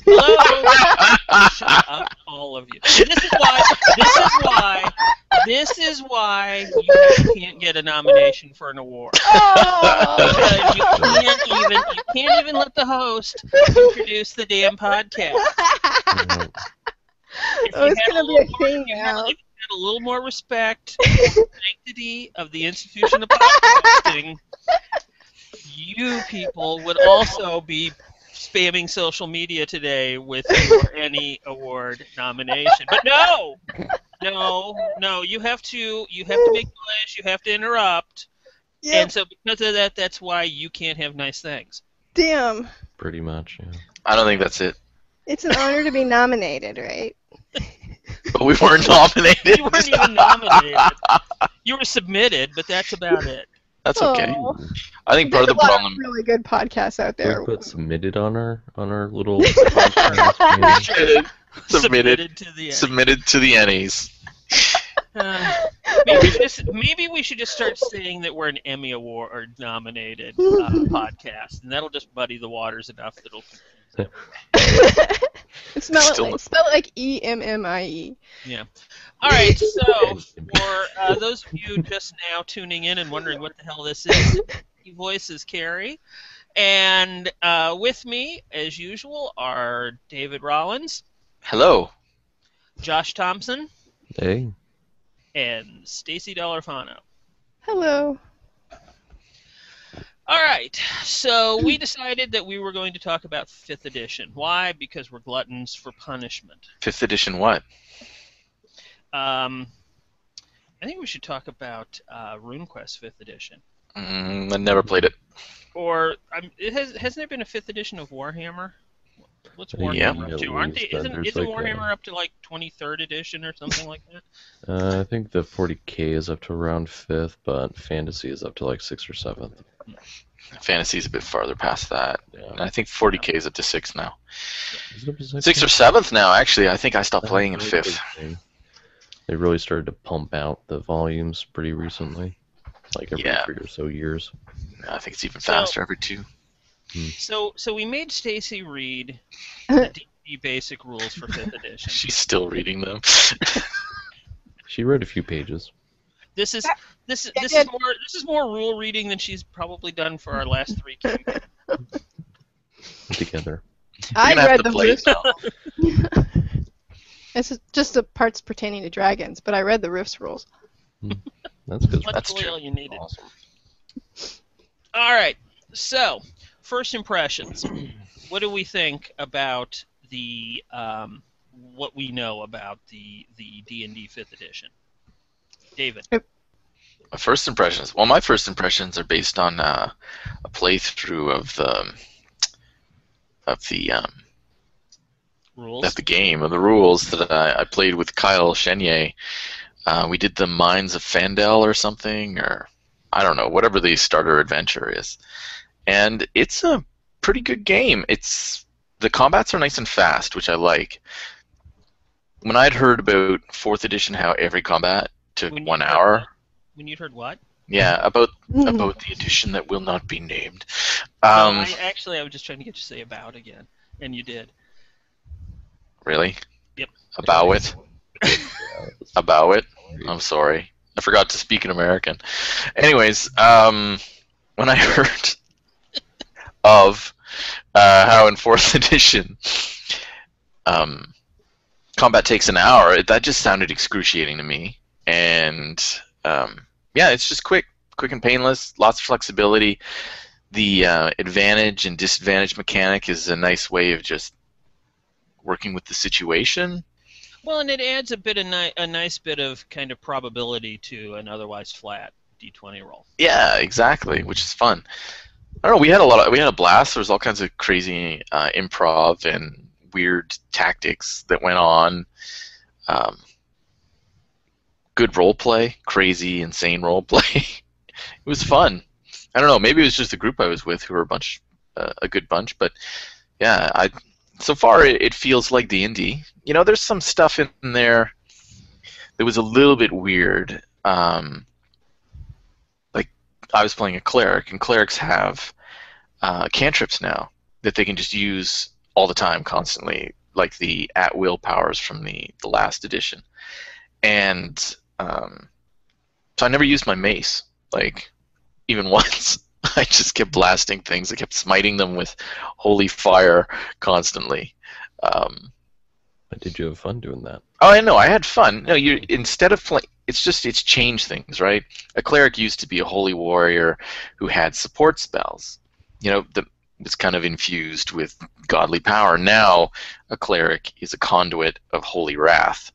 Hello. Shut up, all of you. This is why. This is why. This is why you can't get a nomination for an award. Because you can't even let the host introduce the damn podcast. Oh, it's gonna be a thing now. If you had a little more respect for the sanctity of the institution of podcasting, you people would also be spamming social media today with your any award nomination. But no, you have to make noise, you have to interrupt. Yep. And so because of that, that's why you can't have nice things. Damn. Pretty much, yeah. I don't think that's it. It's an honor to be nominated, right? But we weren't nominated. You weren't even nominated. You were submitted, but that's about it. That's okay. Aww. I think part of the problem. Really good podcasts out there. We put submitted on our little podcast. Submitted to the Ennies. Maybe we should just start saying that we're an Emmy Award nominated podcast, and that'll just muddy the waters enough that it'll. Spell it like E-M-M-I-E. Yeah. All right. So for those of you just now tuning in and wondering what the hell this is, Geeky Voices Carry, and with me, as usual, are David Rollins. Hello. Josh Thompson. Hey. And Stacy Dellorfano. Hello. All right, so we decided that we were going to talk about 5th edition. Why? Because we're gluttons for punishment. 5th edition what? I think we should talk about RuneQuest 5th edition. I never played it. Or hasn't there been a 5th edition of Warhammer? What's Warhammer up to? Aren't they? Isn't Warhammer up to like 23rd edition or something like that? I think the 40K is up to around 5th, but Fantasy is up to like 6th or 7th. Fantasy is a bit farther past that. Yeah. And I think 40K is up to 6 now. Is it up to 6th? 6th or 7th now, actually. I think I stopped playing in 5th. They really started to pump out the volumes pretty recently, like every 3 or so years. I think it's even faster every 2. So we made Stacy read the D&D basic rules for 5th edition. She's still reading them. She read a few pages. This is more rule reading than she's probably done for our last 3 campaigns. Together. I read the Rifts. It's just the parts pertaining to dragons, but I read the Rifts rules. That's good. That's all you needed. Awesome. All right, so first impressions. What do we think about the what we know about the D&D 5th edition? David. My first impressions. Well, my first impressions are based on a playthrough of the rules that I played with Kyle Chenier. We did the Mines of Fandel or something, or I don't know, whatever the starter adventure is. And it's a pretty good game. The combats are nice and fast, which I like. When I'd heard about 4th edition, how every combat took 1 hour. When you'd heard what? Yeah, about the edition that will not be named. I was just trying to get you to say about again, and you did. Really? Yep. About it? About it? I'm sorry. I forgot to speak in American. Anyways, when I heard of how in 4th edition combat takes an hour, that just sounded excruciating to me. And yeah, it's just quick and painless, lots of flexibility. The advantage and disadvantage mechanic is a nice way of just working with the situation. Well, and it adds a nice bit of kind of probability to an otherwise flat D20 roll. Yeah, exactly, which is fun. I don't know. We had a blast. There was all kinds of crazy improv and weird tactics that went on. Good role play, crazy, insane role play. It was fun. I don't know. Maybe it was just the group I was with who were a good bunch. But yeah, so far it feels like D&D. You know, there's some stuff in there that was a little bit weird. Like I was playing a cleric, and clerics have cantrips now that they can just use all the time, constantly, like the at-will powers from the last edition. And so I never used my mace, like, even once. I just kept blasting things. I kept smiting them with holy fire constantly. Did you have fun doing that? Oh, I know. I had fun. No, instead of playing, it's changed things, right? A cleric used to be a holy warrior who had support spells. That was kind of infused with godly power. Now, a cleric is a conduit of holy wrath,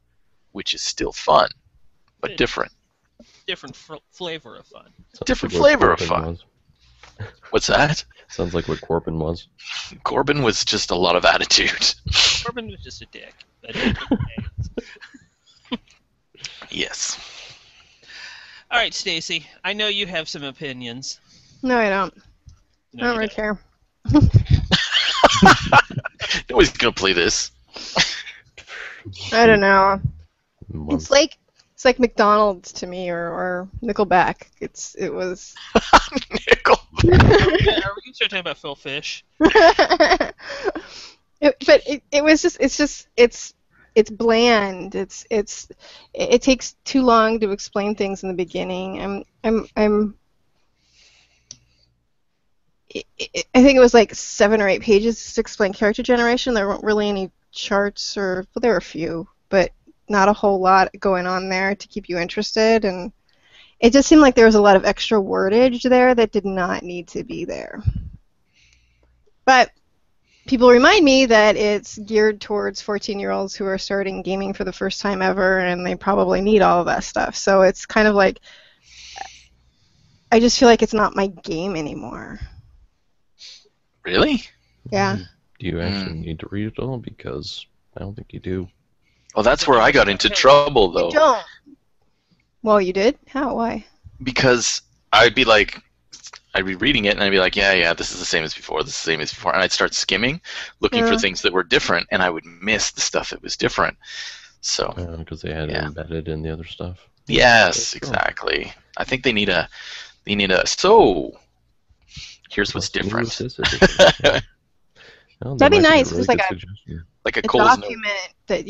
which is still fun, but different. Different flavor of fun. Different flavor of fun. What's that? Sounds like what Corbin was. Corbin was just a lot of attitude. Corbin was just a dick. Yes. All right, Stacy. I know you have some opinions. No, I don't. No, I don't really care. Nobody's gonna play this. I don't know. It's like McDonald's to me, or Nickelback. It was. Nickel. Are we gonna start talking about Phil Fish? But it was just it's bland. It takes too long to explain things in the beginning. I think it was like 7 or 8 pages to explain character generation. There weren't really any charts, well, there were a few, but not a whole lot going on there to keep you interested. And it just seemed like there was a lot of extra wordage there that did not need to be there. But people remind me that it's geared towards 14-year-olds who are starting gaming for the first time ever, and they probably need all of that stuff. So it's kind of like, I just feel like it's not my game anymore. Really? Yeah. Do you actually need to read it all? Because I don't think you do. Well, that's where I got into trouble, though. You don't. Well, you did? How? Why? Because I'd be reading it, and I'd be like, yeah, this is the same as before, this is the same as before. And I'd start skimming, looking for things that were different, and I would miss the stuff that was different. So. Because they had it embedded in the other stuff. Yes, exactly. I think they need a. So, here's what's different. Well, that'd be nice. Really It's like a a Cole's document that,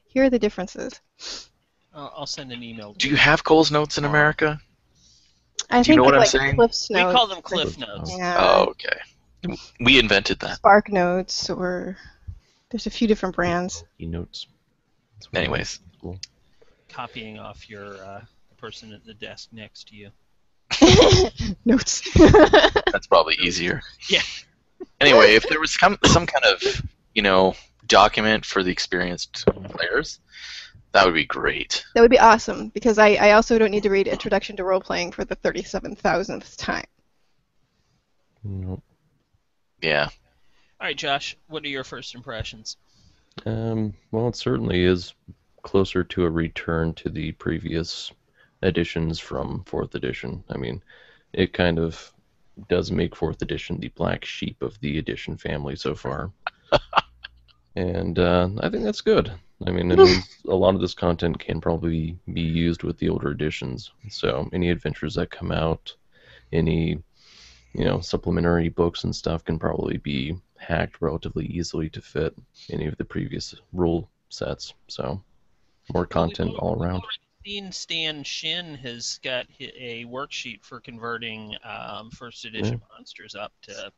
here are the differences. I'll send an email. Do you have Cole's notes in America? I Do you know what I'm like saying? Cliff's notes. We call them Cliff Notes. Yeah. Oh, okay. We invented that. Spark Notes, or there's a few different brands. Notes. Anyways. Cool. Copying off your person at the desk next to you. Notes. That's probably easier. Yeah. Anyway, if there was some kind of, document for the experienced players, that would be great. That would be awesome, because I also don't need to read Introduction to Role-Playing for the 37,000th time. Nope. Yeah. All right, Josh, what are your first impressions? Well, it certainly is closer to a return to the previous editions from 4th edition. I mean, it kind of does make 4th edition the black sheep of the edition family so far. And I think that's good. I mean, it means a lot of this content can probably be used with the older editions. So any adventures that come out, any supplementary books and stuff can probably be hacked relatively easily to fit any of the previous rule sets. So more content all around. Stan Shin has got a worksheet for converting first edition monsters up to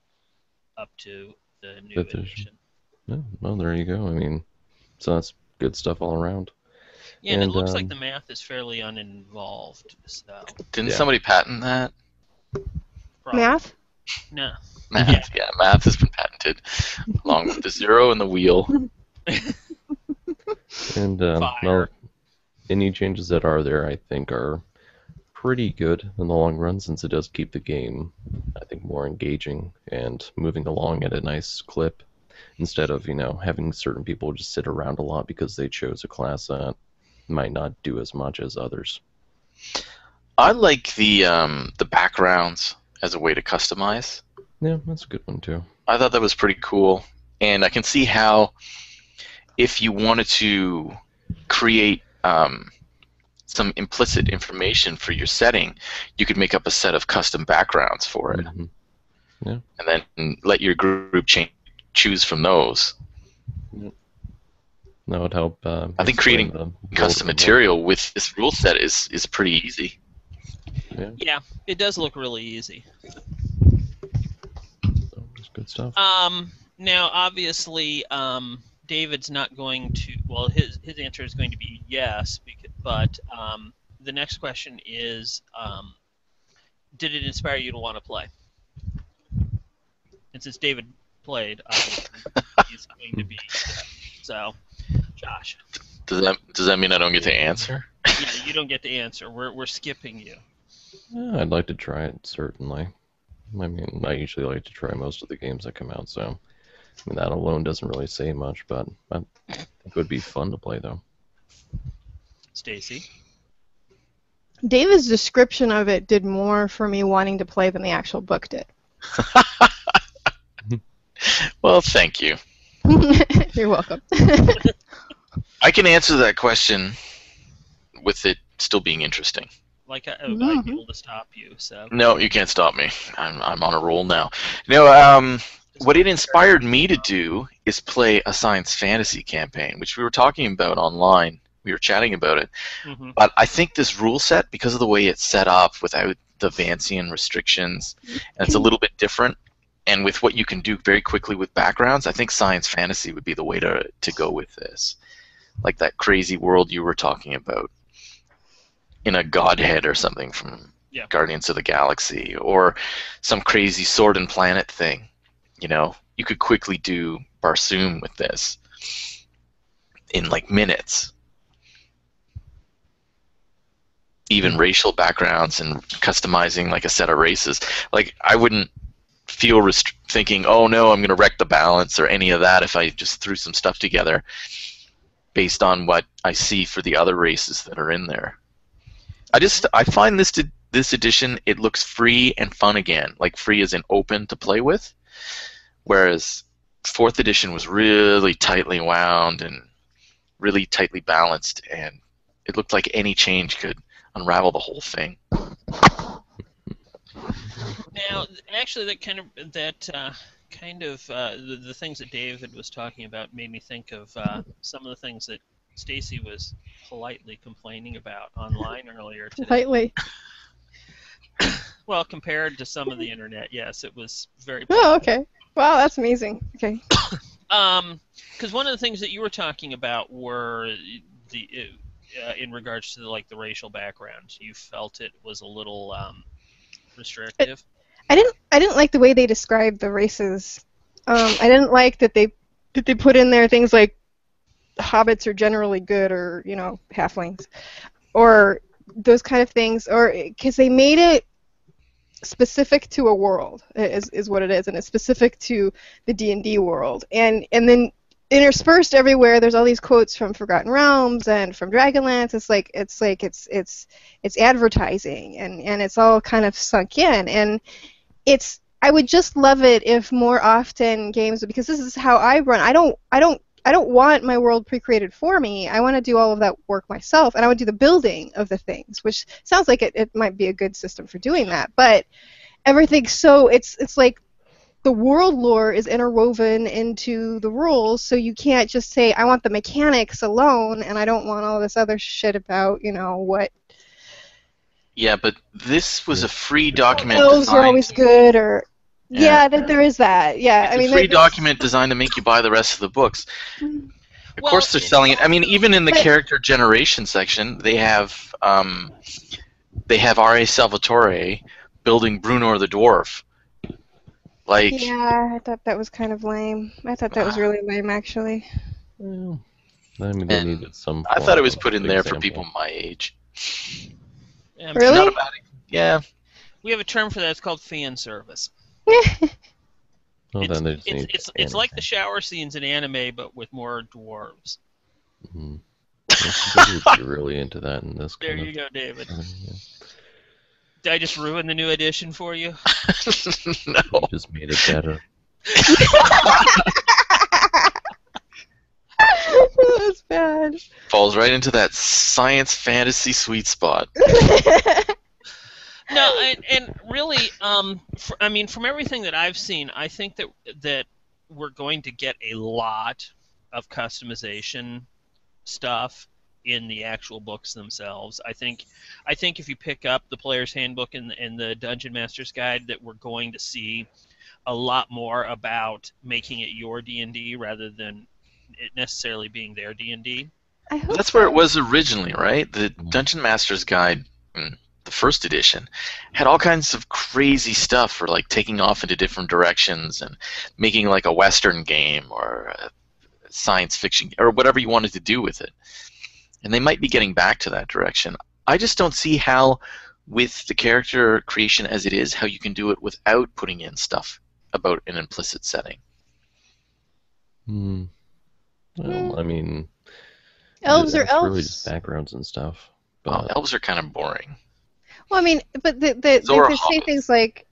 the new edition. Yeah, well, there you go. I mean, so that's good stuff all around. Yeah, and it looks like the math is fairly uninvolved. So. Didn't somebody patent that? Probably. Math? No. Math, yeah, math has been patented, along with the zero and the wheel. And well, any changes that are there, I think, are pretty good in the long run, since it does keep the game, I think, more engaging and moving along at a nice clip, instead of having certain people just sit around a lot because they chose a class that might not do as much as others. I like the backgrounds as a way to customize. Yeah, that's a good one too. I thought that was pretty cool, and I can see how, if you wanted to create some implicit information for your setting, you could make up a set of custom backgrounds for it, Yeah. and then let your group change choose from those. That would help. I think explain creating the custom world. material with this rule set is pretty easy. Yeah, it does look really easy. So it's good stuff. Now, obviously, David's not going to. Well, his answer is going to be yes, but the next question is, did it inspire you to want to play? And since David played, obviously, he's going to be yes. So, Josh. Does that mean I don't get to answer? Yeah, you don't get to answer. We're skipping you. Yeah, I'd like to try it, certainly. I mean, I usually like to try most of the games that come out, so I mean, that alone doesn't really say much, but I think it would be fun to play, though. Stacy. David's description of it did more for me wanting to play than the actual book did. Well, thank you. You're welcome. I can answer that question with it still being interesting. Like I'd be able to stop you. So. No, you can't stop me. I'm on a roll now. What it inspired me to do is play a science fantasy campaign, which we were talking about online. We were chatting about it. Mm-hmm. But I think this rule set, because of the way it's set up without the Vancian restrictions, and it's a little bit different, and with what you can do very quickly with backgrounds, I think science fantasy would be the way to go with this. Like that crazy world you were talking about in a godhead or something from Guardians of the Galaxy, or some crazy sword and planet thing. You know, you could quickly do Barsoom with this in like minutes. Even racial backgrounds and customizing like a set of races. Like I wouldn't feel thinking, oh no, I'm going to wreck the balance or any of that if I just threw some stuff together based on what I see for the other races that are in there. I find this edition, it looks free and fun again. Like free as in open to play with. Whereas 4th edition was really tightly wound and really tightly balanced, and it looked like any change could unravel the whole thing. Now, actually, the things that David was talking about made me think of some of the things that Stacy was politely complaining about online earlier today. Politely. Well, compared to some of the internet, yes, it was very polite. Oh, okay. Wow, that's amazing. Okay. Because one of the things that you were talking about were in regards to the racial background. You felt it was a little restrictive. I didn't like the way they described the races. I didn't like that they put in there things like hobbits are generally good, or halflings, or those kind of things, or because they made it specific to a world is what it is, and it's specific to the D&D world, and then interspersed everywhere there's all these quotes from Forgotten Realms and from Dragonlance. It's advertising, and it's all kind of sunk in, and I would just love it if more often games, because this is how I run. I don't want my world pre-created for me. I want to do all of that work myself, and I would do the building of the things, which sounds like it might be a good system for doing that. But everything's so it's like the world lore is interwoven into the rules, so you can't just say I want the mechanics alone, and I don't want all this other shit about what. Yeah, but this was a free document. Those are always good, or. Yeah, there is that. Yeah, it's a free document designed to make you buy the rest of the books. Of course, they're selling it. I mean, even in the character generation section, they have R.A. Salvatore building Bruno the dwarf. Yeah, I thought that was kind of lame. I thought that was really lame, actually. Well, I mean, they needed some. I thought it was put in there for people my age. Yeah, really? Not about it. Yeah. We have a term for that. It's called fan service. Well, it's like the shower scenes in anime, but with more dwarves. Mm-hmm. You're really into that in this. There you go, David. Did I just ruin the new edition for you? No. You just made it better. That's bad. Falls right into that science fantasy sweet spot. No, and really, from everything that I've seen, I think that we're going to get a lot of customization stuff in the actual books themselves. I think if you pick up the Player's Handbook and the Dungeon Master's Guide, that we're going to see a lot more about making it your D&D rather than it necessarily being their D&D. I hope That's so. where it was originally, right? The Dungeon Master's Guide, the first edition, had all kinds of crazy stuff for like taking off into different directions and making like a Western game or a science fiction or whatever you wanted to do with it. And they might be getting back to that direction. I just don't see how, with the character creation as it is, how you can do it without putting in stuff about an implicit setting. Well, I mean, Elves are it's really elves. just backgrounds and stuff. Well, But elves are kind of boring. Well, I mean, but they So are could say hobbits. things like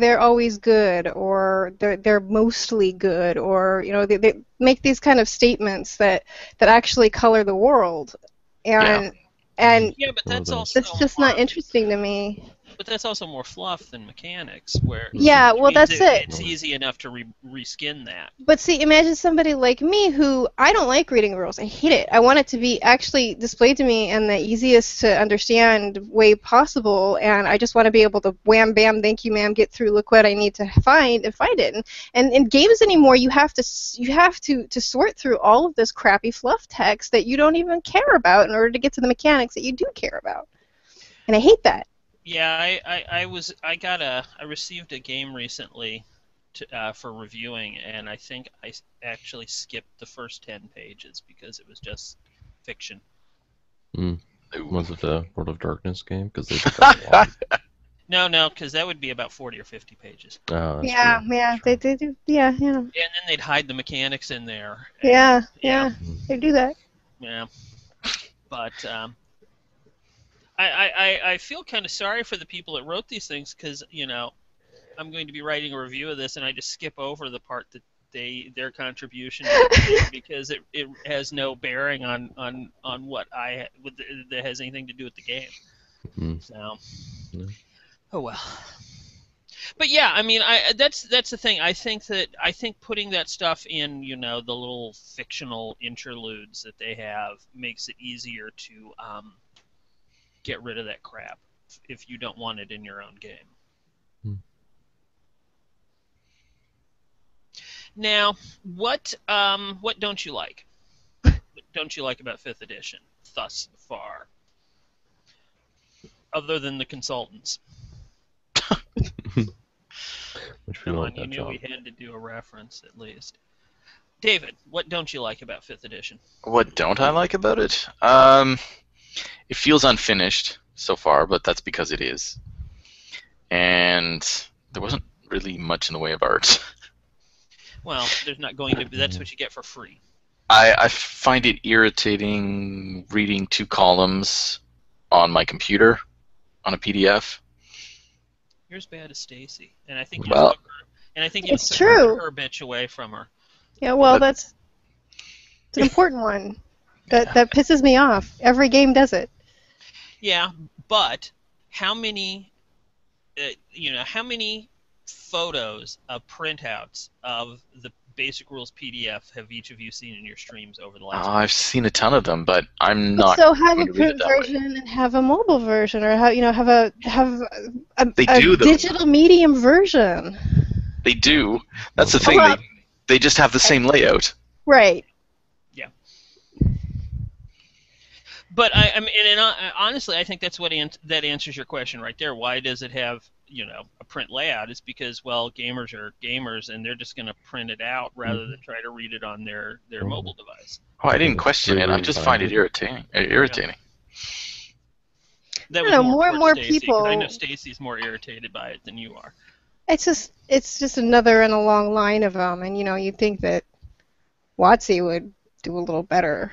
they're always good, or they're mostly good, or they make these kind of statements that actually color the world, and Yeah, but Well, that's then- also it's just not interesting to me. But that's also more fluff than mechanics, where Yeah, well, means that's it. It's easy enough to reskin that. But see, imagine somebody like me who I don't like reading rules. I hate it. I want it to be actually displayed to me in the easiest to understand way possible, and I just want to be able to wham bam, thank you ma'am, get through, look what I need to find it. And in games anymore, you have to sort through all of this crappy fluff text that you don't even care about in order to get to the mechanics that you do care about. And I hate that. Yeah, I received a game recently for reviewing, and I think I actually skipped the first 10 pages because it was just fiction. was it the World of Darkness game? Because they did that a lot. No, because that would be about 40 or 50 pages. Oh, that's Yeah, true. yeah, True. they do. Yeah, yeah, And then they'd hide the mechanics in there. and- yeah, Yeah. yeah. They do that. Yeah. But I feel kind of sorry for the people that wrote these things because, I'm going to be writing a review of this and I just skip over the part that their contribution to the game because it has no bearing on what that has anything to do with the game. Mhm. So, Yeah. oh well. But yeah, I mean, that's the thing. I think putting that stuff in, the little fictional interludes that they have makes it easier to get rid of that crap if you don't want it in your own game. Hmm. Now, what don't you like? What don't you like about 5th edition thus far? Other than the consultants. Which we Come won't on, you touch knew on. we had to do a reference at least. David, what don't you like about 5th edition? What don't I like about it? It feels unfinished so far, but that's because it is. And there wasn't really much in the way of art. Well, there's not going to be. That's what you get for free. I find it irritating reading 2 columns on my computer on a PDF. You're as bad as Stacy, and I think Well- you It's took true. her bitch away from her. Yeah, well, But- it's an important one. That pisses me off. Every game does it. Yeah, but how many, how many photos of printouts of the Basic Rules PDF have each of you seen in your streams over the last? I've seen a ton of them, but I'm not. So have going a to read it print that way. version and have a mobile version, or have a They do, though. digital medium version. They do. That's the thing. Well, They just have the same layout. Right. But I mean, and honestly, I think that's that answers your question right there. Why does it have a print layout? It's because, well, gamers are gamers, and they're just going to print it out rather than try to read it on their mobile device. Oh, I didn't It's question it. I really just fine. find it irritating. Irritating. That I was don't know, more and towards more Stacy, 'cause I know people- Stacy's more irritated by it than you are. It's just another in a long line of them, and you'd think that WotC would do a little better,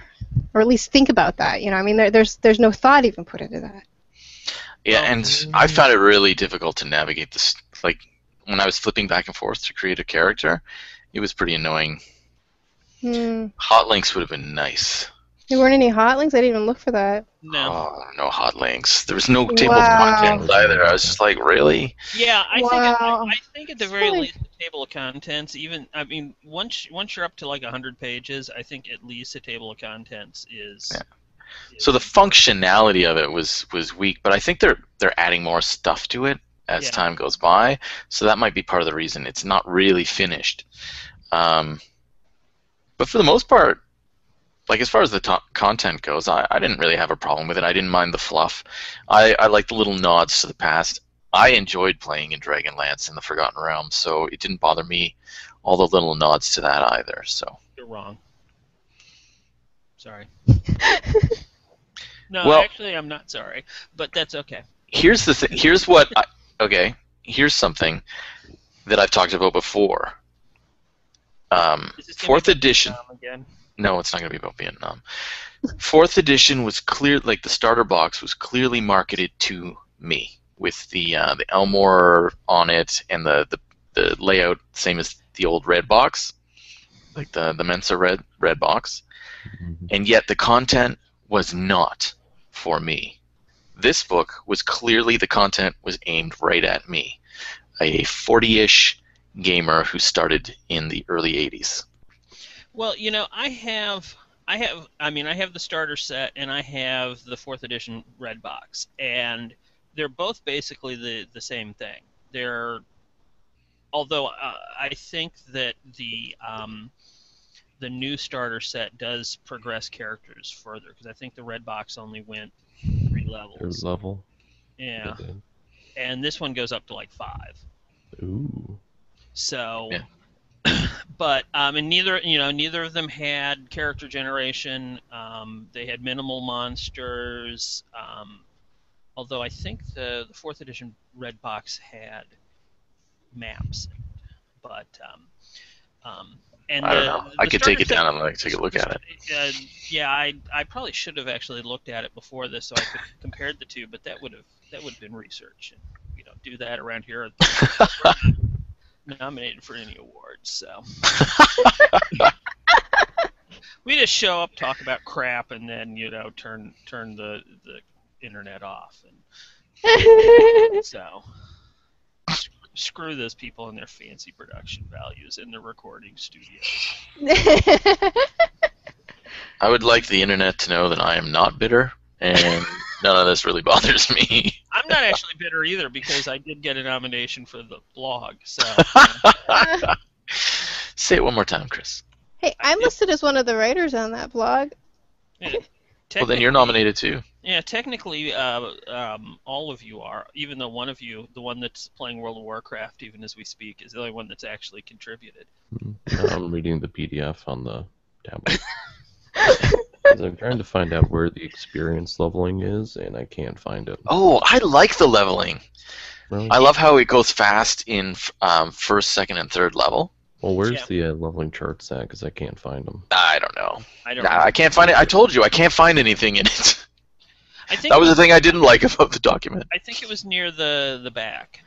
or at least think about that. I mean, there's no thought even put into that. Yeah, Well- and I found it really difficult to navigate this. Like, when I was flipping back and forth to create a character, it was pretty annoying. Hmm. Hot links would have been nice. There weren't any hot links? I didn't even look for that. No. Oh, no hot links. There was no table of Wow. contents either. I was just like, really? Yeah, I Wow. think at the very least the table of contents. Even I mean, once you're up to like 100 pages, I think at least a table of contents is. Yeah. So the functionality of it was weak, but I think they're adding more stuff to it as time goes by. So that might be part of the reason it's not really finished. But for the most part, like as far as the content goes, I didn't really have a problem with it. I didn't mind the fluff. I like the little nods to the past. I enjoyed playing in Dragonlance and the Forgotten Realms, so it didn't bother me all the little nods to that either. So You're wrong. Sorry. No, well, actually, I'm not sorry, but that's okay. Here's the thing. Okay. Here's something that I've talked about before. Fourth edition. Again? No, it's not going to be about Vietnam. Fourth edition was clear. Like the starter box was clearly marketed to me with the Elmore on it and the layout same as the old red box, like the Mensa red box, and yet the content was not for me. This book was clearly the content was aimed right at me, a 40-ish gamer who started in the early 80s. Well, you know, I have the starter set and I have the 4th edition red box, and they're both basically the same thing. Although I think that the new starter set does progress characters further, because I think the red box only went 3 levels. Third level. Yeah. And this one goes up to like 5. Ooh. So. Yeah. But and neither of them had character generation. They had minimal monsters. Although I think the 4th edition red box had maps, but and I don't know. I could take it down and like take a look at it. Yeah, I probably should have actually looked at it before this so I could compare the two, but that would have been research, and we don't do that around here. Nominated for any awards, so we just show up, talk about crap, and then turn the internet off, and so screw those people and their fancy production values in the recording studios. I would like the internet to know that I am not bitter, and none of this really bothers me. I'm not actually bitter either, because I did get a nomination for the blog. So say it one more time, Chris. Hey, I'm listed as one of the writers on that blog. Yeah, well, then you're nominated too. Yeah, technically, all of you are. Even though one of you, the one that's playing World of Warcraft, even as we speak, is the only one that's actually contributed. I'm reading the PDF on the tablet. 'Cause I'm trying to find out where the experience leveling is, and I can't find it. Oh, I like the leveling. Really? I love how it goes fast in first, second, and third level. Well, where's the leveling charts at? Because I can't find them. I don't know. I can't find it. I told you, I can't find anything in it. I think that was the thing I didn't like about the document. I think it was near the back.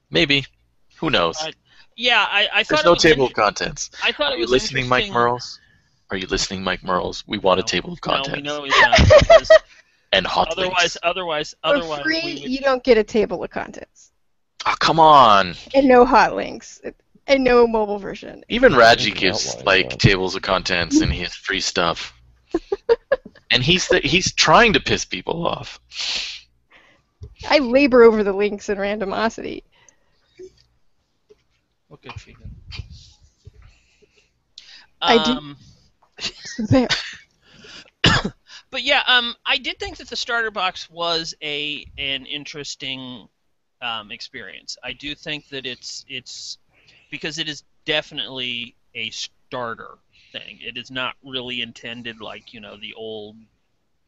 Maybe. Who knows? Yeah, I thought There's no table of contents. I thought Are it you was listening, Mike interesting. Merles? Are you listening, Mike Merles? We want a table of contents. No, we know he's not. Because and hot links. For free, we would... you don't get a table of contents. Oh, come on. And no hot links. And no mobile version. Even Raji gives tables of contents and his free stuff. And he's trying to piss people off. I labor over the links and randomosity. What good feeling. I do. There. But yeah, I did think that the starter box was an interesting experience. I do think that it's because it is definitely a starter thing. It is not really intended like the old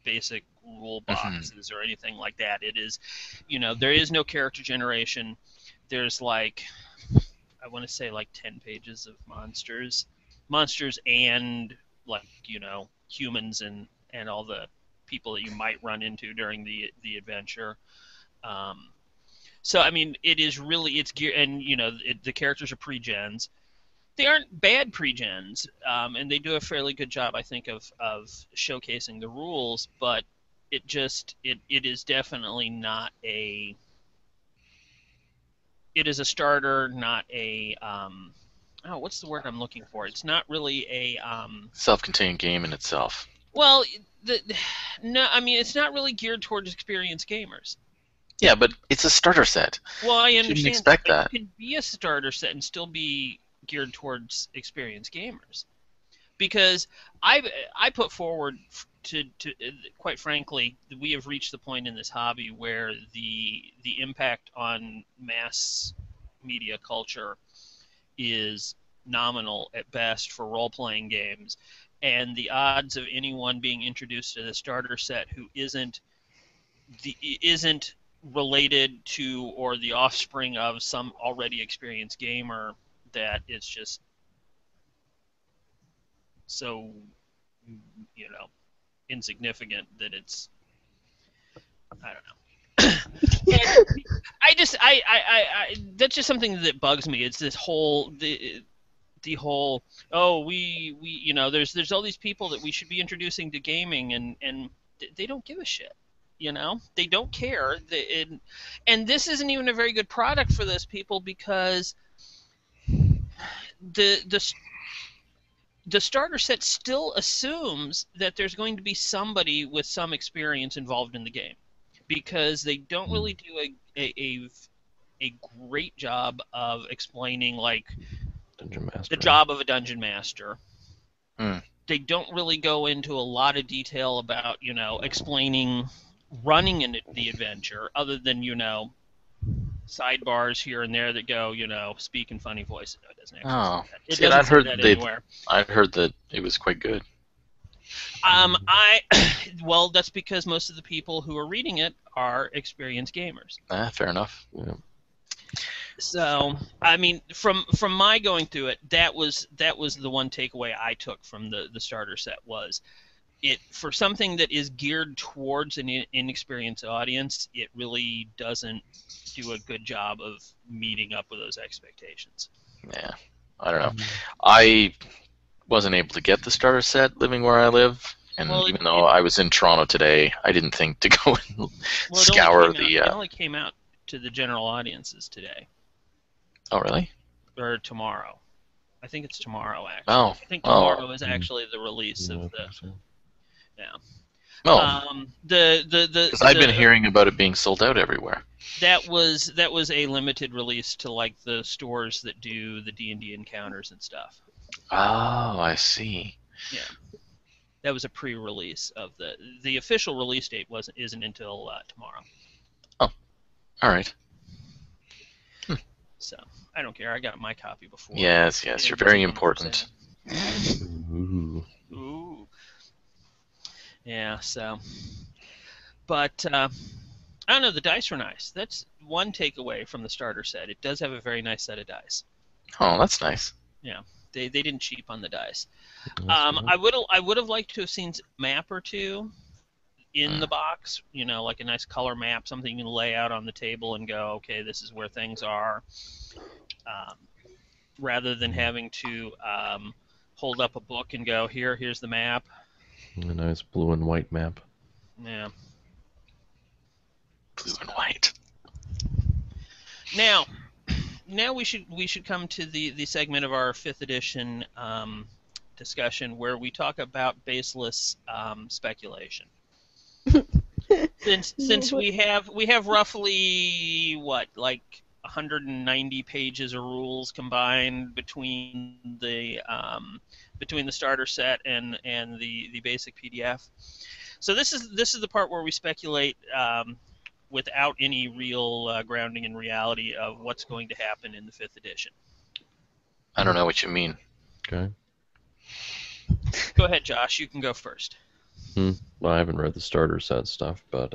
basic rule boxes or anything like that. It is, there is no character generation. There's I want to say 10 pages of monsters and humans and all the people that you might run into during the adventure. So I mean, it is really it's gear and the characters are pre-gens. they aren't bad pre-gens, and they do a fairly good job, I think, of showcasing the rules. But it is definitely not a. It is a starter, not a. Oh, what's the word I'm looking for? It's not really a. Self-contained game in itself. Well, no, I mean it's not really geared towards experienced gamers. Yeah, but it's a starter set. Well, I You understand. shouldn't expect that. It can be a starter set and still be geared towards experienced gamers. Because I put forward to quite frankly, we have reached the point in this hobby where the impact on mass media culture is nominal at best for role-playing games, and the odds of anyone being introduced to the starter set who isn't related to or the offspring of some already experienced gamer, that it's just so insignificant that it's, I don't know. And that's just something that bugs me. It's this whole the whole, oh, we there's all these people that we should be introducing to gaming, and they don't give a shit. They don't care. And this isn't even a very good product for those people, because the starter set still assumes that there's going to be somebody with some experience involved in the game, because they don't really do a great job of explaining, like, Dungeon Master. the job of a dungeon master. Hmm. They don't really go into a lot of detail about explaining running the adventure, other than sidebars here and there that go speak in funny voices. No, it doesn't actually Oh, say that. It see, and doesn't say that anywhere. I've heard that it was quite good. Well, that's because most of the people who are reading it are experienced gamers. Fair enough. Yeah. So, I mean, from my going through it, that was the one takeaway I took from the starter set, was it, for something that is geared towards an inexperienced audience, it really doesn't do a good job of meeting up with those expectations. Yeah, I don't know. I wasn't able to get the starter set living where I live, and even though I was in Toronto today, I didn't think to go and scour the. It only came out to the general audiences today. Oh, really? Or tomorrow. I think it's tomorrow, actually. Oh. I think tomorrow is actually the release of the. Yeah. Oh. Because I've been hearing about it being sold out everywhere. That was a limited release to, like, the stores that do the D&D encounters and stuff. Oh, I see. Yeah. That was a pre-release of the official release date isn't until tomorrow. Oh. All right. So, I don't care. I got my copy before. Yes, you're very important. Ooh. Yeah, so. But, I don't know, the dice were nice. That's one takeaway from the starter set. It does have a very nice set of dice. Oh, that's nice. Yeah, they didn't cheap on the dice. I would have liked to have seen a map or two in the box, like a nice color map, something you can lay out on the table and go, okay, this is where things are, rather than having to hold up a book and go, here's the map. A nice blue and white map. Yeah. Blue and white. Now we should come to the segment of our 5th edition discussion where we talk about baseless speculation. Since we have roughly like 190 pages of rules combined between the starter set and the basic PDF. So this is the part where we speculate without any real grounding in reality of what's going to happen in the 5th edition. I don't know what you mean. Okay. Go ahead, Josh. You can go first. Well, I haven't read the starter set stuff, but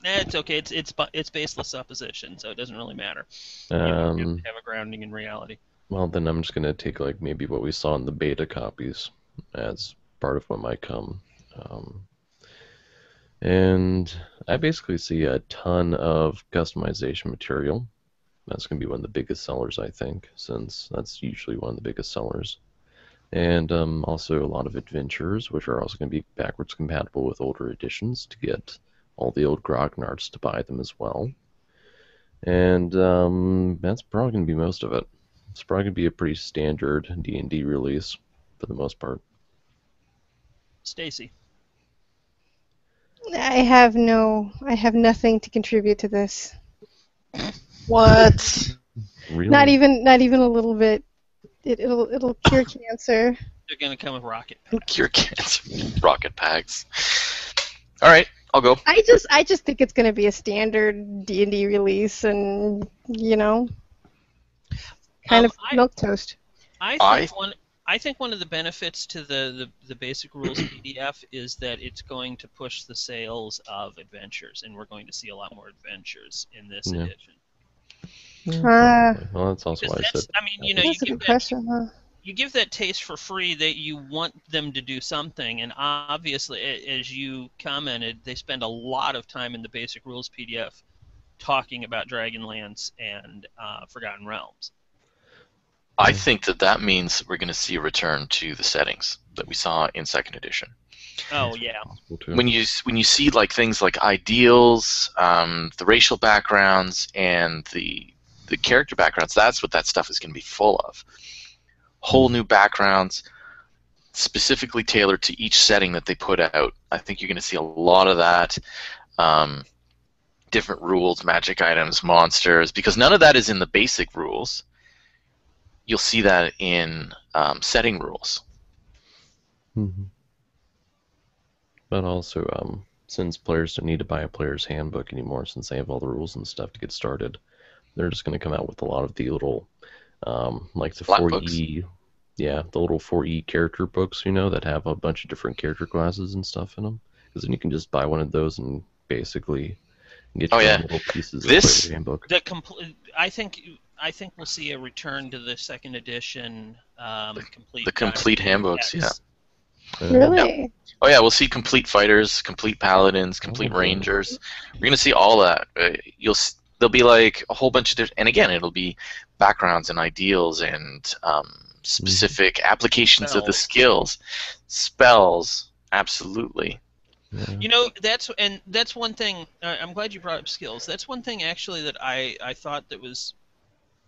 It's okay. It's baseless supposition, so it doesn't really matter. You don't have a grounding in reality. Well, then I'm just gonna take like maybe what we saw in the beta copies as part of what might come. And I basically see a ton of customization material. That's going to be one of the biggest sellers, I think, since that's usually one of the biggest sellers. And also a lot of adventures, which are also going to be backwards compatible with older editions to get all the old grognards to buy them as well. And that's probably going to be most of it. It's probably going to be a pretty standard D&D release for the most part. Stacy. I have nothing to contribute to this. What? Really? Not even a little bit. It'll cure cancer. They're going to come with rocket. Cure cancer. Rocket packs. All right, I'll go. I just think it's going to be a standard D&D release, and kind of milquetoast. I think one of the benefits to the basic rules PDF is that it's going to push the sales of adventures, and we're going to see a lot more adventures in this edition. Well, that's also why I said. I mean, That's a good question, huh? you give that taste for free that you want them to do something, and obviously, as you commented, they spend a lot of time in the basic rules PDF talking about Dragonlance and Forgotten Realms. I think that means we're going to see a return to the settings that we saw in 2nd edition. Oh yeah. When you see like things like ideals, the racial backgrounds, and the character backgrounds, that's what that stuff is going to be full of. Whole new backgrounds, specifically tailored to each setting that they put out. I think you're going to see a lot of that. Different rules, magic items, monsters, because none of that is in the basic rules. You'll see that in setting rules. Mm-hmm. But also, since players don't need to buy a player's handbook anymore, since they have all the rules and stuff to get started, they're just going to come out with a lot of the little, like the Black 4E, books. Yeah, the little 4E character books, that have a bunch of different character classes and stuff in them. Because then you can just buy one of those and basically get your own little pieces of the handbook. I think we'll see a return to the 2nd edition complete. The complete handbooks, yeah. Really? Yep. Oh yeah, we'll see complete fighters, complete paladins, complete rangers. We're gonna see all that. There'll be like a whole bunch of different, and again, it'll be backgrounds and ideals and specific applications of the skills, spells. Absolutely. Yeah. That's one thing. I'm glad you brought up skills. That's one thing actually that I thought that was.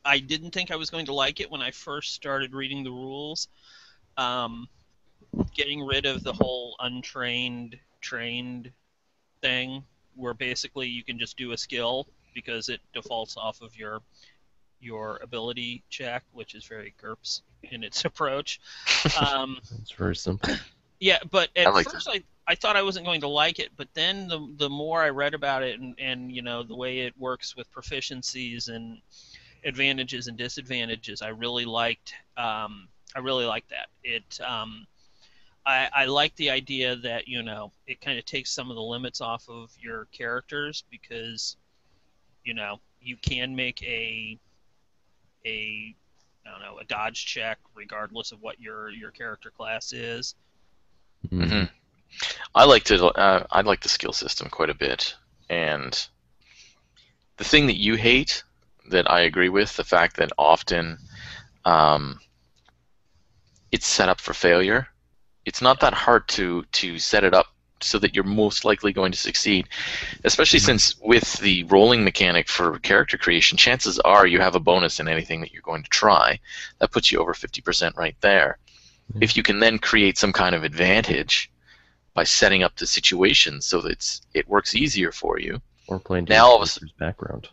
I didn't think I was going to like it when I first started reading the rules. Getting rid of the whole untrained, trained thing, where basically you can just do a skill because it defaults off of your ability check, which is very GURPS in its approach. It's very simple. Yeah, but at like first I thought I wasn't going to like it, but then the more I read about it and the way it works with proficiencies and advantages and disadvantages, I really liked that. I like the idea that it kind of takes some of the limits off of your characters, because you can make a dodge check regardless of what your character class is. Mm-hmm. I like the skill system quite a bit, and the thing that you hate, that I agree with, the fact that often it's set up for failure. It's not that hard to set it up so that you're most likely going to succeed, especially since with the rolling mechanic for character creation, chances are you have a bonus in anything that you're going to try. That puts you over 50% right there. Mm-hmm. If you can then create some kind of advantage by setting up the situation so that it works easier for you. Or playing to your character's background.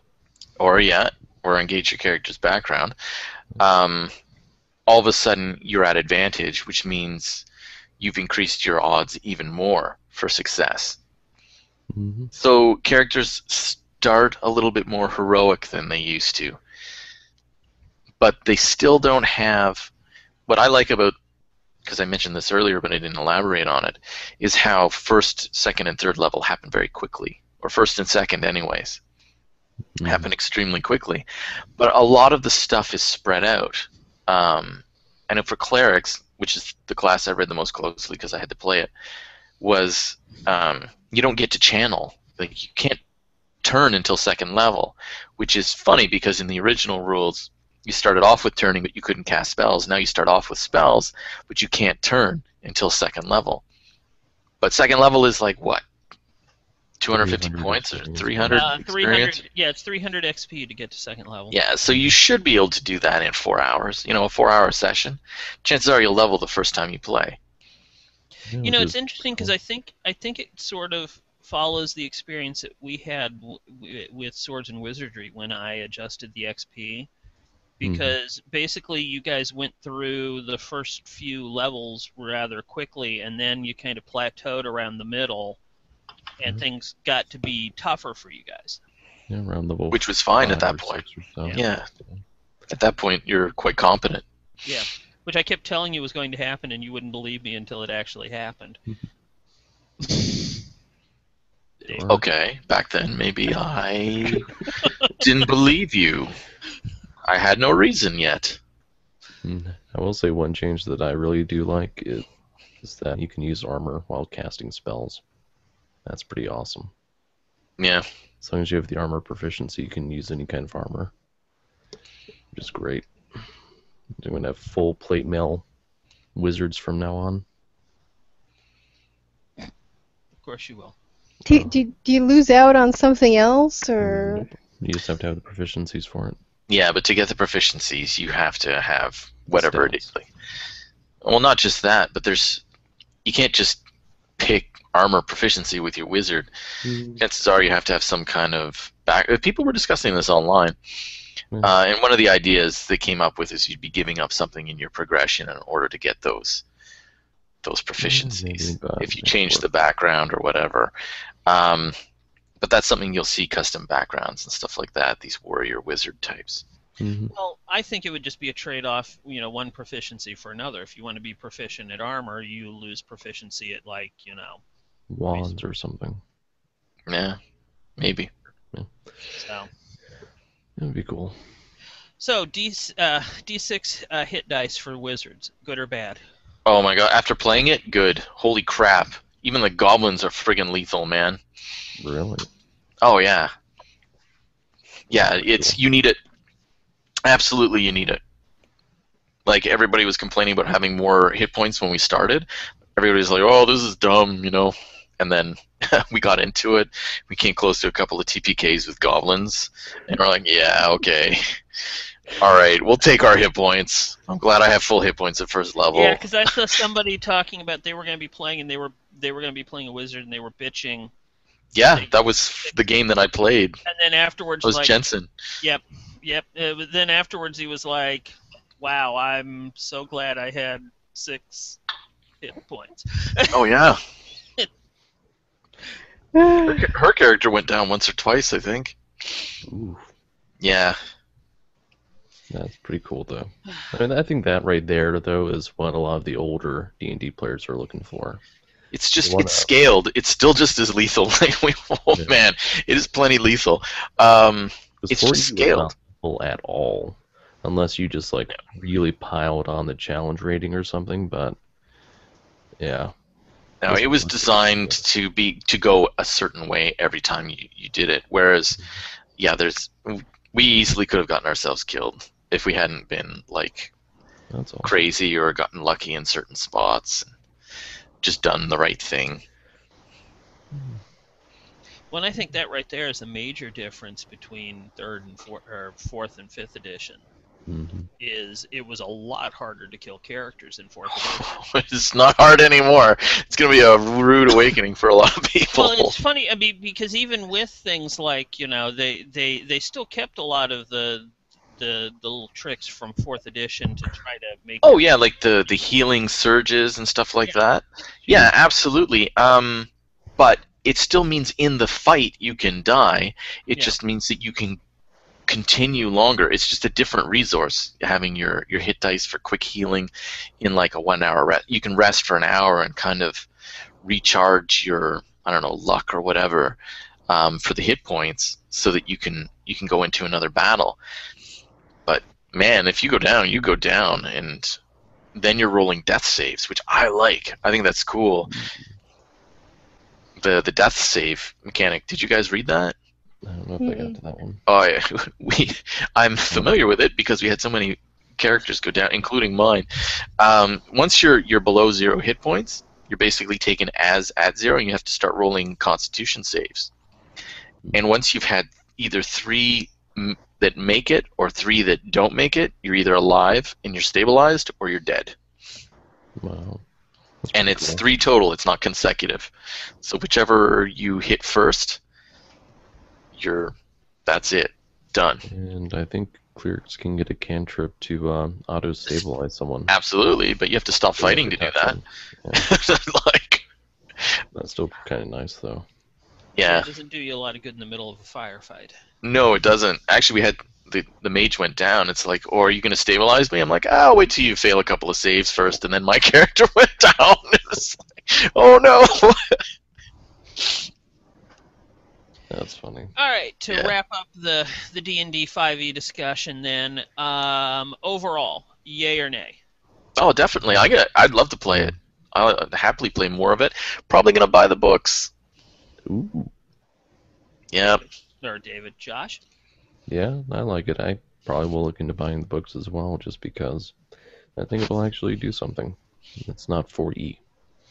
Or engage your character's background. All of a sudden you're at advantage, which means you've increased your odds even more for success. Mm-hmm. So characters start a little bit more heroic than they used to. But they still don't have... What I like about, because I mentioned this earlier but I didn't elaborate on it, is how 1st, 2nd, and 3rd level happen very quickly. Or 1st and 2nd anyways. Mm-hmm. Happen extremely quickly. But a lot of the stuff is spread out. And for clerics, which is the class I read the most closely because I had to play it, was you don't get to channel. Like you can't turn until second level, which is funny because in the original rules you started off with turning but you couldn't cast spells. Now you start off with spells but you can't turn until second level. But second level is like what? 250 points or 300 experience? 300. Yeah, it's 300 XP to get to second level. Yeah, so you should be able to do that in 4 hours. You know, a 4-hour session. Chances are you'll level the first time you play. You know, it's interesting because I think it sort of follows the experience that we had with Swords and Wizardry when I adjusted the XP. Because basically you guys went through the first few levels rather quickly, and then you kind of plateaued around the middle, and things got to be tougher for you guys. Yeah, around level which was fine at that point. So. Yeah. At that point, you're quite competent. Yeah, which I kept telling you was going to happen, and you wouldn't believe me until it actually happened. Okay, back then maybe I didn't believe you. I had no reason yet. I will say one change that I really do like is that you can use armor while casting spells. That's pretty awesome. Yeah. As long as you have the armor proficiency, you can use any kind of armor. Which is great. I'm going to have full plate mail wizards from now on. Of course you will. Do you lose out on something else, or? Nope. You just have to have the proficiencies for it. Yeah, but to get the proficiencies, you have to have whatever it is. Well, not just that, but you can't just pick armor proficiency with your wizard. Chances are you have to have some kind of people were discussing this online, and one of the ideas they came up with is you'd be giving up something in your progression in order to get those proficiencies if you change the background or whatever. But that's something you'll see custom backgrounds and stuff like that, these warrior wizard types. Well, I think it would just be a trade-off, one proficiency for another. If you want to be proficient at armor, you lose proficiency at, wands or something. Yeah, maybe. Yeah. So. That would be cool. So, D6 hit dice for wizards, good or bad? Oh my god, after playing it, good. Holy crap. Even the goblins are friggin' lethal, man. Really? Oh, yeah. Yeah, you need it. Absolutely, you need it. Like, everybody was complaining about having more hit points when we started. Everybody's like, oh, this is dumb, And then we got into it. We came close to a couple of TPKs with goblins. And we're like, yeah, okay. All right, we'll take our hit points. I'm glad I have full hit points at first level. Yeah, because I saw somebody talking about they were going to be playing, and they were going to be playing a wizard, and they were bitching. Yeah, that was the game that I played. And then afterwards, it was Jensen. Yep. Then afterwards, he was like, "Wow, I'm so glad I had 6 hit points." Oh yeah. Her character went down once or twice, I think. Ooh. Yeah. That's pretty cool, though. I think that right there, though, is what a lot of the older D&D players are looking for. It's scaled. It's still just as lethal. Man, it is plenty lethal. It's just scaled. Not lethal at all, unless you just really piled on the challenge rating or something. But yeah. No, it was designed to go a certain way every time you did it. Whereas, yeah, we easily could have gotten ourselves killed if we hadn't been That's awesome. crazy or gotten lucky in certain spots. Just done the right thing. Well, I think that right there is a major difference between third and fourth and fifth edition. Is it was a lot harder to kill characters in fourth edition. It's not hard anymore. It's going to be a rude awakening for a lot of people. Well, it's funny. I mean, because even with things like they still kept a lot of the little tricks from fourth edition to try to make. Oh yeah, like the healing surges and stuff like that. Yeah, absolutely. But it still means in the fight you can die. It just means that you can continue longer. It's just a different resource, having your hit dice for quick healing in a 1 hour rest. You can rest for an hour and kind of recharge your luck or whatever for the hit points so that you can go into another battle. But man, if you go down, you go down, and then you're rolling death saves, which I like. I think that's cool. The death save mechanic. Did you guys read that? I don't know if I got to that one. Oh, yeah. I'm familiar with it because we had so many characters go down, including mine. Once you're below 0 hit points, you're basically taken as at 0, and you have to start rolling Constitution saves. And once you've had either 3 that make it or 3 that don't make it, you're either alive and you're stabilized, or you're dead. Wow. And it's 3 total. It's not consecutive. So whichever you hit first, that's it. Done. And I think clerics can get a cantrip to auto-stabilize someone. Absolutely, but you have to stop fighting to do that. Yeah. That's still kind of nice, though. Yeah. It doesn't do you a lot of good in the middle of a firefight. No, it doesn't. Actually, we had the mage went down. It's like, oh, are you going to stabilize me? I'm like, I'll wait till you fail a couple of saves first, and then my character went down. It's like, oh no. That's funny. All right, to wrap up the D&D 5e discussion, then overall, yay or nay? Oh, definitely. I'd love to play it. I'll happily play more of it. Probably going to buy the books. Ooh. Yeah. Or David, Josh? Yeah, I like it. I probably will look into buying the books as well, just because I think it'll actually do something. It's not 4E.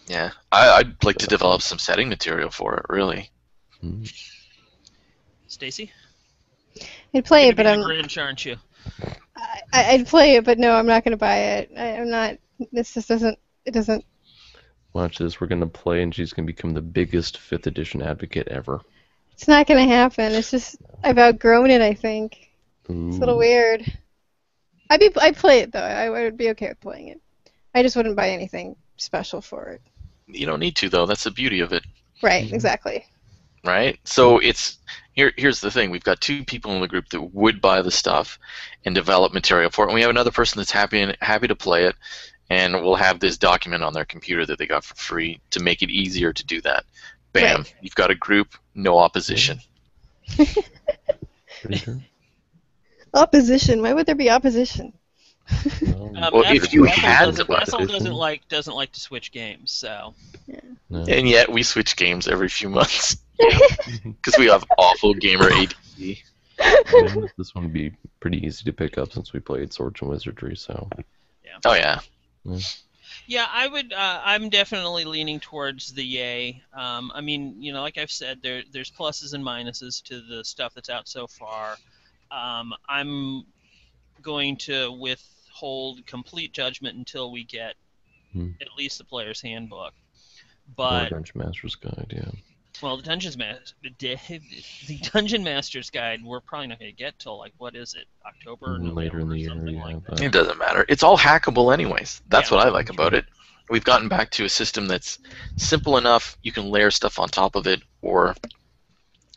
Yeah. I'd like to develop some setting material for it, really. Stacy? I'd play it, but I'm Grinch, aren't you? I'd play it, but no, I'm not going to buy it. I'm not. This just doesn't. It doesn't. Watch this. We're gonna play, and she's gonna become the biggest 5th edition advocate ever. It's not going to happen. It's just I've outgrown it. I think it's a little weird. I'd play it though. I would be okay with playing it. I just wouldn't buy anything special for it. You don't need to, though. That's the beauty of it. Right. Exactly. Right? So here's the thing. We've got 2 people in the group that would buy the stuff and develop material for it, and we have another person that's happy to play it, and we'll have this document on their computer that they got for free to make it easier to do that. Bam. Right. You've got a group, no opposition. Pretty sure. Opposition. Why would there be opposition? Well, if you had Bessel doesn't like to switch games, so. Yeah. No. And yet we switch games every few months because we have awful gamer ADD. This one would be pretty easy to pick up since we played Swords and Wizardry, so. Yeah. Oh yeah. Yeah, I would. I'm definitely leaning towards the yay. I mean, like I've said, there's pluses and minuses to the stuff that's out so far. I'm going to withhold complete judgment until we get at least the player's handbook. But Dungeon Master's Guide, yeah. Well, the Dungeon Master's Guide, we're probably not going to get till what is it, October, November, later in the year, something yeah. like that. It doesn't matter. It's all hackable anyways. That's what I like about it. We've gotten back to a system that's simple enough. You can layer stuff on top of it or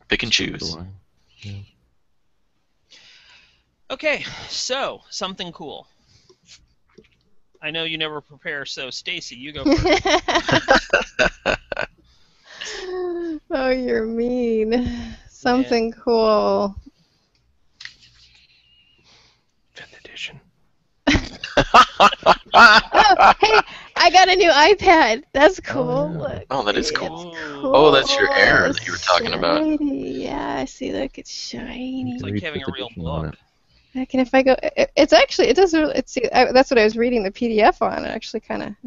pick and choose. Yeah. Okay, so something cool. I know you never prepare, so Stacy, you go first. Oh, you're mean. Something cool. 5th edition. Oh, hey, I got a new iPad. That's cool. Oh, yeah. Look. Oh, that is It's cool. cool. Oh, that's your Air that you were talking about. Shiny. Yeah, see, look, it's shiny. It's like having a real book. Heck, and if I go, it does really. That's what I was reading the PDF on. It actually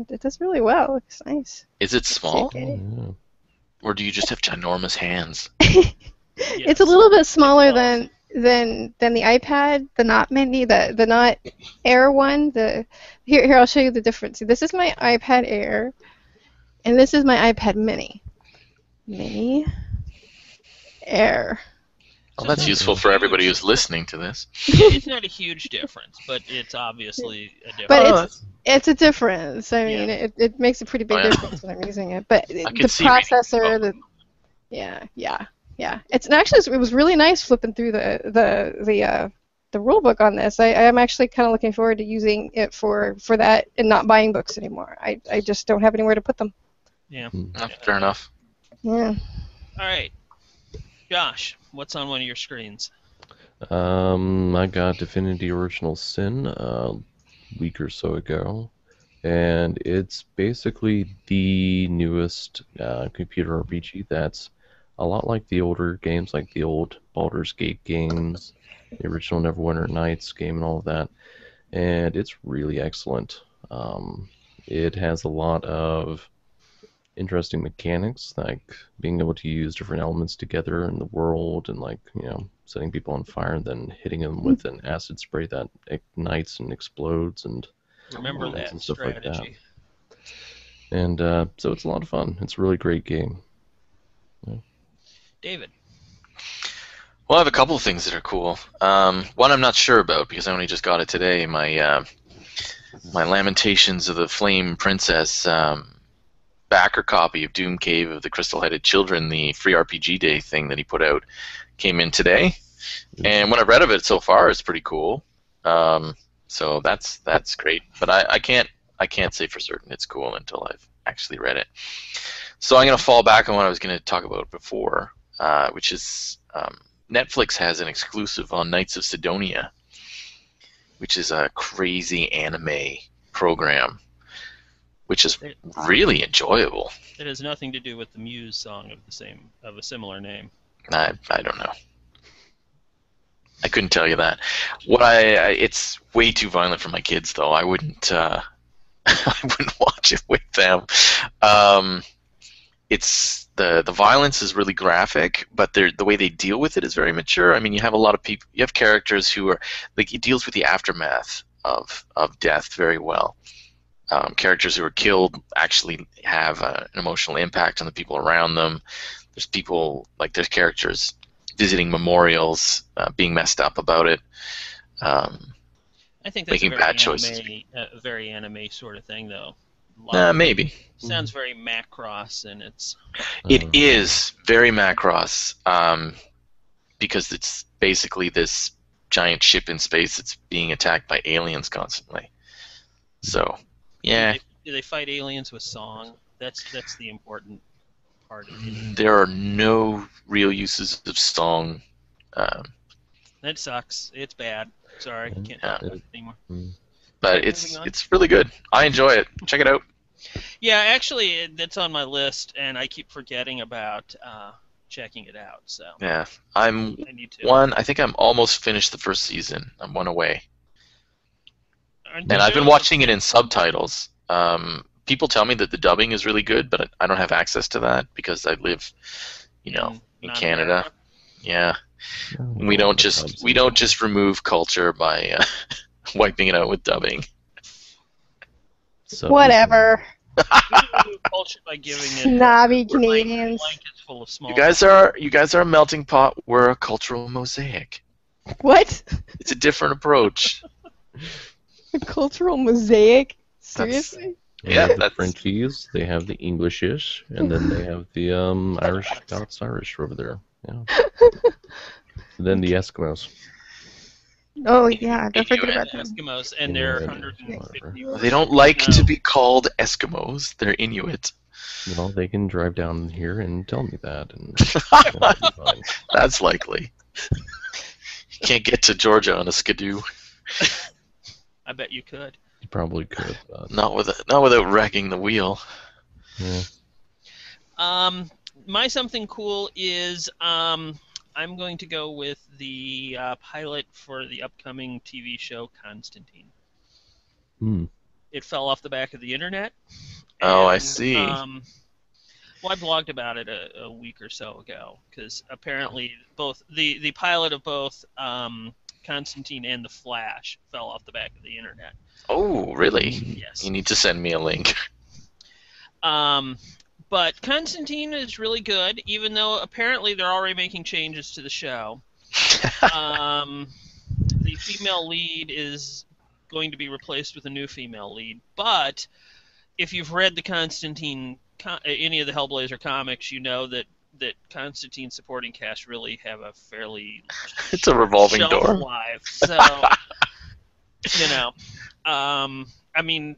it does really well. It looks nice. Is it small? Okay. Yeah. Or do you just have ginormous hands? It's a little bit smaller than the iPad, the Not Mini, the Not Air one. Here I'll show you the difference. See, this is my iPad Air, and this is my iPad Mini. Mini Air. Well, that's useful for everybody who's listening to this. It's not a huge difference, but it's obviously a difference. But it's a difference. I mean, Yeah. it makes a pretty big difference when I'm using it. But the could see processor, yeah. It was really nice flipping through the rule book on this. I am actually kind of looking forward to using it for that and not buying books anymore. I just don't have anywhere to put them. Yeah. Fair enough. Yeah. All right. Josh, what's on one of your screens? I got Divinity Original Sin a week or so ago, and it's basically the newest computer RPG that's a lot like the older games, like the old Baldur's Gate games, the original Neverwinter Nights game, and all of that. And it's really excellent. It has a lot of interesting mechanics, like being able to use different elements together in the world, and like setting people on fire and then hitting them with an acid spray that ignites and explodes and Remember that and stuff strategy. like that. And so it's a lot of fun. It's a really great game. Yeah. David. Well, I have a couple of things that are cool. One I'm not sure about because I only just got it today. My Lamentations of the Flame Princess backer copy of Doom Cave of the Crystal-Headed Children, the free RPG Day thing that he put out, came in today. And what I've read of it so far is pretty cool. So that's great. But I can't say for certain it's cool until I've actually read it. So I'm going to fall back on what I was going to talk about before, which is Netflix has an exclusive on Knights of Sidonia, which is a crazy anime program, which is really enjoyable. It has nothing to do with the Muse song of a similar name. I don't know. I couldn't tell you that. It's way too violent for my kids, though. I wouldn't I wouldn't watch it with them. It's the violence is really graphic, but the way they deal with it is very mature. I mean, you have a lot of people. You have characters who are like it deals with the aftermath of death very well. Characters who are killed actually have an emotional impact on the people around them. There's characters visiting memorials, being messed up about it. I think that's making bad choices. A very anime sort of thing, though. Maybe. Sounds very Macross, and it's. It is very Macross, because it's basically this giant ship in space that's being attacked by aliens constantly. So, yeah. Do they fight aliens with song? That's the important part of it. There are no real uses of song. That sucks. It's bad. Sorry, can't talk about it anymore. But it's really good. I enjoy it. Check it out. Yeah, actually, that's on my list, and I keep forgetting about checking it out. So yeah, I need to. I think I'm almost finished the first season. I'm one away, and I've been watching it in subtitles. People tell me that the dubbing is really good, but I don't have access to that because I live, in Canada. America. Yeah, we don't just remove culture by wiping it out with dubbing. So, Whatever. We can remove culture by giving it Snobby Canadians. blankets full of small. You guys are a melting pot. We're a cultural mosaic. What? It's a different approach. A cultural mosaic? Seriously? They Yeah, have the that's- Frenchies, they have the Englishish, and then they have the Irish, Scots Irish over there. Yeah. And then the Eskimos. Oh, yeah. Don't forget about them. Eskimos, and they're Inuit, 150. whatever. They don't like No. to be called Eskimos. They're Inuit. Well, they can drive down here and tell me that, and it'll be fine. That's likely. You can't get to Georgia on a skidoo. I bet you could. You probably could. But, Not without wrecking the wheel. yeah. My something cool is I'm going to go with the pilot for the upcoming TV show Constantine. It fell off the back of the internet. Oh, I and, see. Well, I blogged about it a week or so ago because apparently both the pilot of both Constantine and The Flash fell off the back of the internet. Oh, really? Yes. You need to send me a link. But Constantine is really good, even though apparently they're already making changes to the show. The female lead is going to be replaced with a new female lead, but if you've read the Constantine, any of the Hellblazer comics, you know that Constantine supporting cast really have a fairly It's a revolving shelf door. life. So, I mean,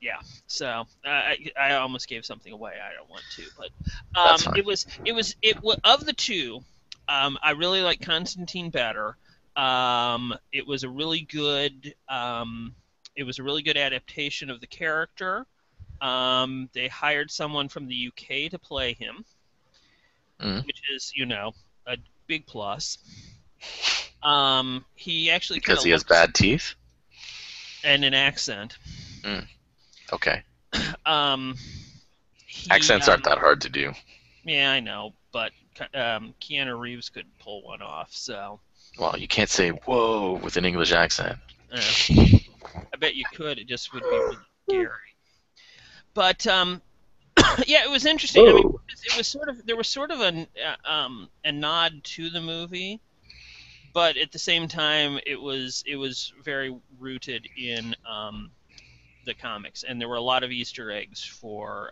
yeah. So I almost gave something away. I don't want to, but That's fine. of the two, I really like Constantine better. It was a really good adaptation of the character. They hired someone from the UK to play him. which is, a big plus. He actually Because kinda he has looks- bad teeth? and an accent. Okay. He, Accents aren't that hard to do. Yeah, I know, but Keanu Reeves could pull one off, so. Well, you can't say "whoa" with an English accent. I bet you could. It just would be really scary. But yeah, it was interesting. I mean, it was there was sort of a nod to the movie, but at the same time, it was very rooted in the comics, and there were a lot of Easter eggs for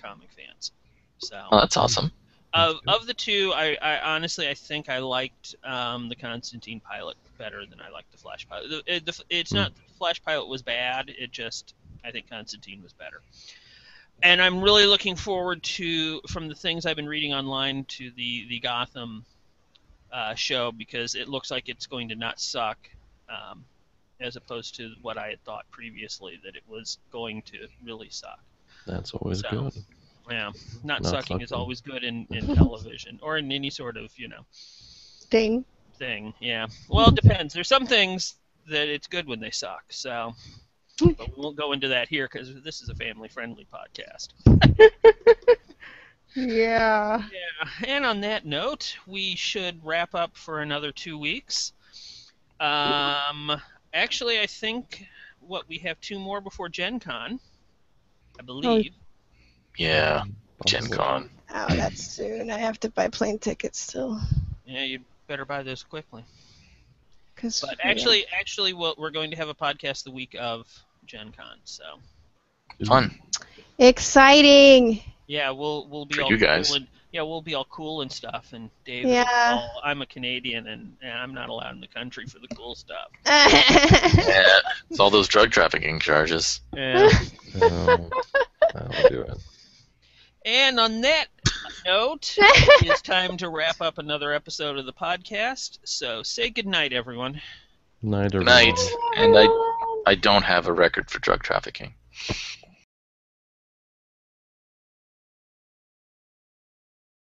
comic fans. So. Oh, that's awesome. Of the two, I honestly I think I liked the Constantine pilot better than I liked the Flash pilot. It's not that the Flash pilot was bad. It just I think Constantine was better. And I'm really looking forward to, from the things I've been reading online, to the Gotham show, because it looks like it's going to not suck, as opposed to what I had thought previously that it was going to really suck. That's always good. Yeah, not sucking is always good in television or in any sort of Thing. Yeah, well, it depends. There's some things that it's good when they suck. So, but we won't go into that here because this is a family-friendly podcast. Yeah. Yeah, and on that note, we should wrap up for another 2 weeks. Actually, I think we have 2 more before Gen Con, I believe. Yeah, Gen Con. Oh, that's soon. I have to buy plane tickets still. Yeah, you better buy those quickly. But yeah. actually, we're going to have a podcast the week of Gen Con, so. Fun. Exciting. Yeah, we'll be For all you guys. cool and we'll be all cool and stuff. And Dave, I'm a Canadian and I'm not allowed in the country for the cool stuff. Yeah, it's all those drug trafficking charges. Yeah. That'll do it. And on that note, it's time to wrap up another episode of the podcast. So say goodnight, everyone. Night, Good night. And I don't have a record for drug trafficking.